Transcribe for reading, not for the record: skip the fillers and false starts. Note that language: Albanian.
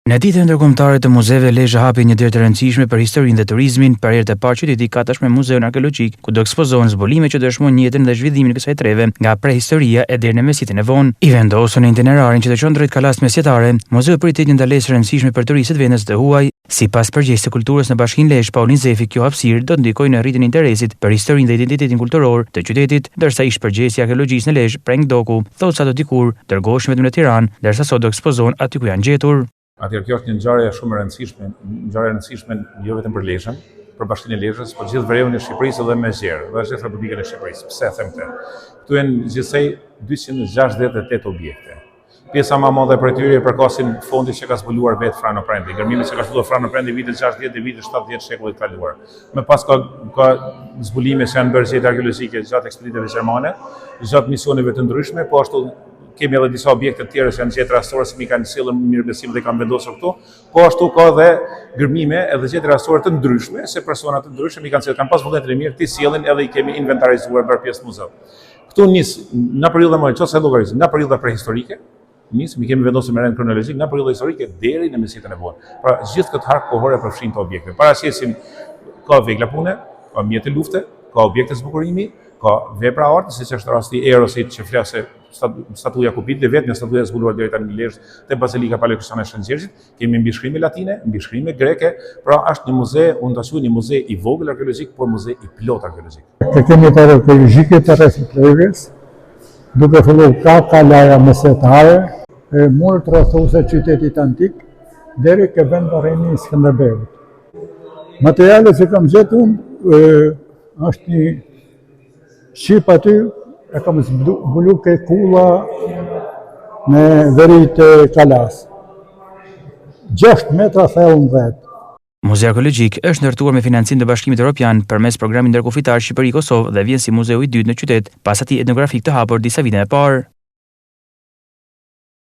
Në ditën ndërkombëtare të muzeve, Lezhë hapi një derë të rëndësishme për historinë dhe turizmin. Për herë të parë qyteti ka tashmë muzeun arkeologjik, ku do ekspozohen zbulime që dëshmojnë jetën dhe zhvillimin e kësaj treve nga prehistoria e deri në mesjetën e vonë. I vendosur në itinerarin që të çon drejt Kalas mesjetare, muzeu pritet një ndalesë rëndësishme për turistët vendës të huaj. Sipas përgjegjësit të kulturës në Bashkinë Lezhë, Paulin Zefi, kjo hapësirë do të ndikojë në rritjen e interesit për historinë dhe identitetin kulturor të qytetit, ndërsa ish përgjegjësi i arkeologjisë në Lezhë, Preng Doku, thotë se ato dikur dërgoheshin vetëm në Tiranë, ndërsa sot do ekspozohen aty ku janë gjetur. Atëherë kjo është një ngjarje shumë e rëndësishme jo vetëm për Lezhën, për Bashkinë e Lezhës, por gjithë verevin e Shqipërisë dhe me zgjerë, dhe gjithë Republikën e Shqipërisë. Pse them këtë? Këtu janë gjithsej 268 objekte. Pjesa më e madhe për tyre përkasin fondit që ka zbuluar vetë Frano Prendi, gërmimet që ka zbuluar Frano Prendi vitet 60 dhe vitet 70 shekullit kaluar. Më pas ka zbulime që janë bërë gjetje arkeologjike gjatë ekspeditave gjermane, gjatë misioneve të ndryshme, po ashtu kemi edhe disa objekte të tjera që janë gjetje rastore që mi kanë sjellën mirëbesim dhe kanë vendosur këtu, po ashtu ka edhe gërmime edhe gjetje rastore të ndryshme, se persona të ndryshme mi kanë pas vullnetin e mirë të sjellin edhe i kemi inventarizuar bërë pjesë të muzeut. Këtu nis në periudhën më çose llogarizim, në periudha prehistorike, mi kemi vendosur me rend kronologjik në periudha historike deri në mesjetën e vonë. Pra gjithë këtë hark kohore përfshin të objekte. Paraqesim ka vegla pune, ka mjete lufte, ka objekte zbukurimi, ka vepra arti, siç është rasti i Erosit që flasë statuja Kupit dhe vetëm statuja e zbuluar deri tani në Lezhë te Bazilika Paleokrishtiane e Shënxerxhit, kemi mbishkrime latine, mbishkrime greke, pra është një muze, unë ta quaj një muze i vogël arkeologjik, por muze i plot arkeologjik. Kemi të arkeologjike të rreth trevës, duke filluar ka kalaja mesjetare, e murë të rrethuese qytetit antik deri ke vendvarrimi i Skënderbeut. Materialet që kam gjetur është një shqip aty, e kam zbulu ke kulla me veri të Kalas. 6 metra thellën vet. Muzeu arkeologjik është ndërtuar me financim të Bashkimit Evropian përmes programit ndërkufitar Shqipëri-Kosovë dhe vjen si muzeu i dytë në qytet, pas atij etnografik të hapur disa vite më parë.